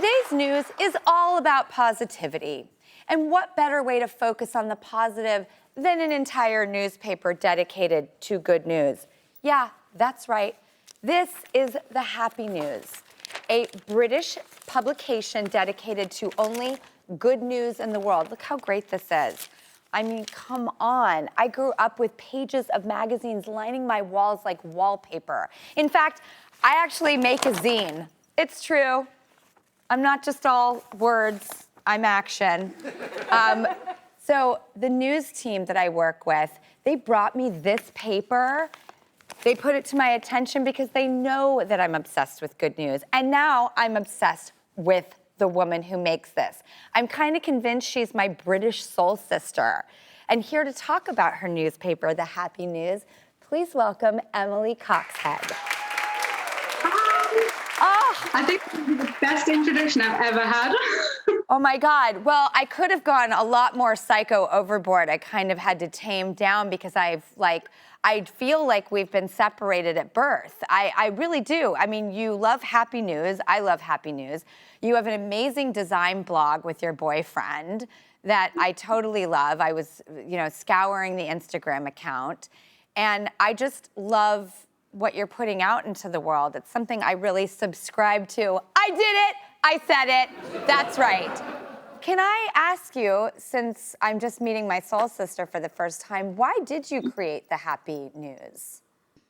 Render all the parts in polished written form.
Today's news is all about positivity. And what better way to focus on the positive than an entire newspaper dedicated to good news? Yeah, that's right. This is the Happy News, a British publication dedicated to only good news in the world. Look how great this is. I mean, come on. I grew up with pages of magazines lining my walls like wallpaper. In fact, I actually make a zine. It's true. I'm not just all words, I'm action. So the news team that I work with, they brought me this paper. They put it to my attention because they know that I'm obsessed with good news. And now I'm obsessed with the woman who makes this. I'm kind of convinced she's my British soul sister. And here to talk about her newspaper, The Happy News, please welcome Emily Coxhead. Oh, I think this is the best introduction I've ever had. Oh my God. Well, I could have gone a lot more psycho overboard. I kind of had to tame down because I feel like we've been separated at birth. I really do. I mean, you love Happy News. I love Happy News. You have an amazing design blog with your boyfriend that I totally love. I was, scouring the Instagram account, and I just love what you're putting out into the world. It's something I really subscribe to. I did it. I said it. That's right. Can I ask you, since I'm just meeting my soul sister for the first time, why did you create the Happy News?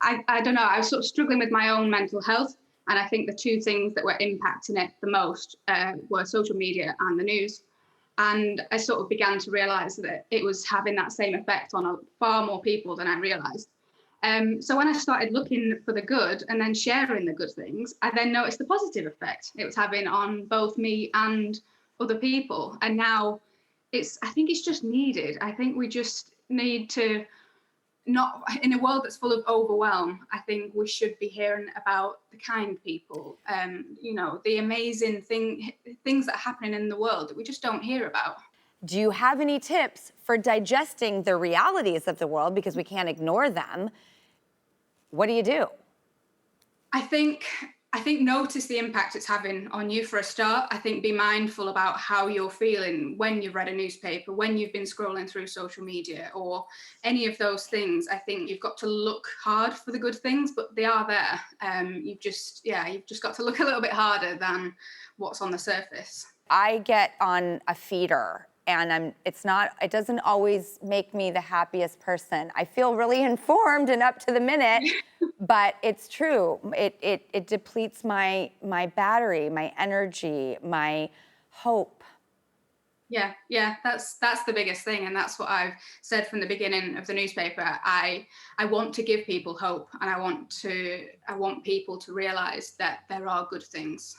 I don't know. I was sort of struggling with my own mental health. And I think the two things that were impacting it the most were social media and the news. And I sort of began to realize that it was having that same effect on far more people than I realized. So when I started looking for the good and then sharing the good things, I then noticed the positive effect it was having on both me and other people. And now I think it's just needed. I think we just need to not, in a world that's full of overwhelm, I think we should be hearing about the kind people, the amazing things that are happening in the world that we just don't hear about. Do you have any tips for digesting the realities of the world, because we can't ignore them? What do you do? I think notice the impact it's having on you for a start. I think be mindful about how you're feeling when you've read a newspaper, when you've been scrolling through social media or any of those things. I think you've got to look hard for the good things, but they are there. You've just got to look a little bit harder than what's on the surface. I get on a feeder, and it doesn't always make me the happiest person. I feel really informed and up to the minute, but it's true. It depletes my battery, my energy, my hope. Yeah, that's the biggest thing, and that's what I've said from the beginning of the newspaper. I want to give people hope, and I want people to realize that there are good things.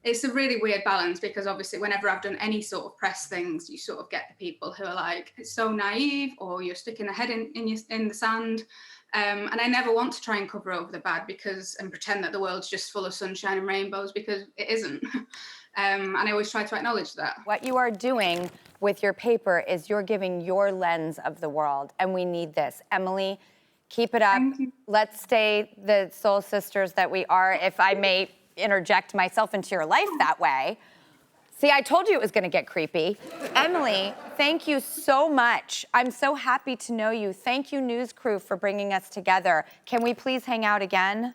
It's a really weird balance, because obviously whenever I've done any sort of press things, you sort of get the people who are like, it's so naive, or you're sticking a head in the sand. And I never want to try and cover over the bad and pretend that the world's just full of sunshine and rainbows, because it isn't. And I always try to acknowledge that. What you are doing with your paper is you're giving your lens of the world, and we need this. Emily, keep it up. Thank you. Let's stay the soul sisters that we are, if I may interject myself into your life that way. See, I told you it was going to get creepy. Emily, thank you so much. I'm so happy to know you. Thank you, news crew, for bringing us together. Can we please hang out again?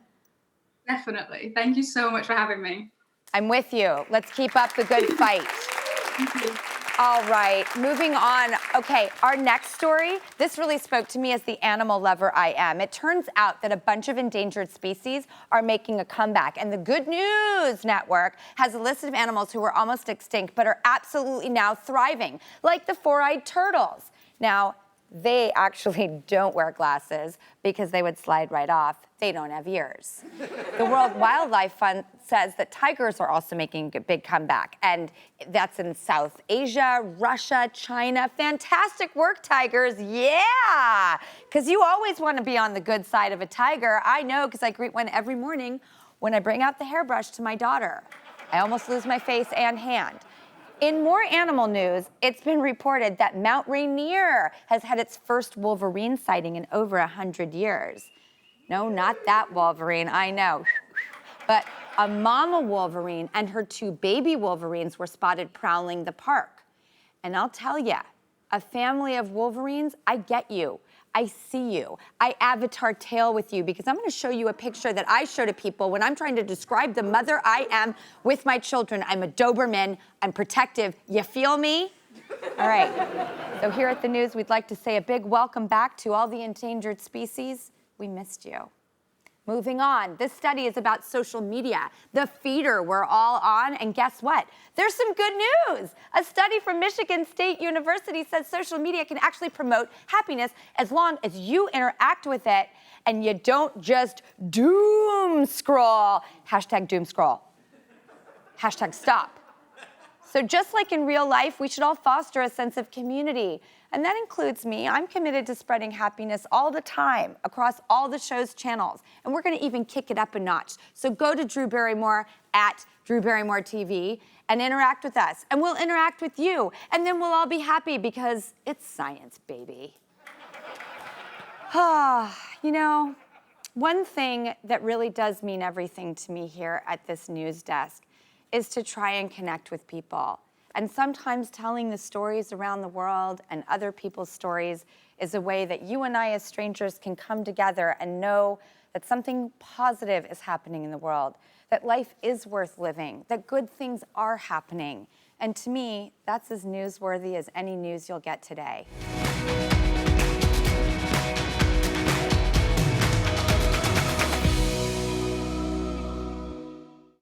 Definitely. Thank you so much for having me. I'm with you. Let's keep up the good fight. Thank you. All right, moving on. Okay, our next story, this really spoke to me as the animal lover I am. It turns out that a bunch of endangered species are making a comeback, and the Good News Network has a list of animals who were almost extinct but are absolutely now thriving, like the four-eyed turtles. Now, they actually don't wear glasses because they would slide right off. They don't have ears. The World Wildlife Fund says that tigers are also making a big comeback, and that's in South Asia, Russia, China. Fantastic work, tigers, yeah! Because you always want to be on the good side of a tiger. I know, because I greet one every morning when I bring out the hairbrush to my daughter. I almost lose my face and hand. In more animal news, it's been reported that Mount Rainier has had its first wolverine sighting in over 100 years. No, not that Wolverine, I know. But A mama wolverine and her 2 baby wolverines were spotted prowling the park. And I'll tell you, a family of wolverines, I get you. I see you. I avatar tail with you because I'm going to show you a picture that I show to people when I'm trying to describe the mother I am with my children. I'm a Doberman. I'm protective. You feel me? All right. So here at the news, we'd like to say a big welcome back to all the endangered species. We missed you. Moving on, this study is about social media, the feeder we're all on, and guess what? There's some good news. A study from Michigan State University says social media can actually promote happiness as long as you interact with it and you don't just doom scroll. Hashtag doom scroll. Hashtag stop. So just like in real life, we should all foster a sense of community. And that includes me. I'm committed to spreading happiness all the time across all the show's channels. And we're going to even kick it up a notch. So go to Drew Barrymore at Drew Barrymore TV and interact with us. And we'll interact with you. And then we'll all be happy because it's science, baby. You know, one thing that really does mean everything to me here at this news desk is to try and connect with people. And sometimes telling the stories around the world and other people's stories is a way that you and I as strangers can come together and know that something positive is happening in the world, that life is worth living, that good things are happening. And to me, that's as newsworthy as any news you'll get today.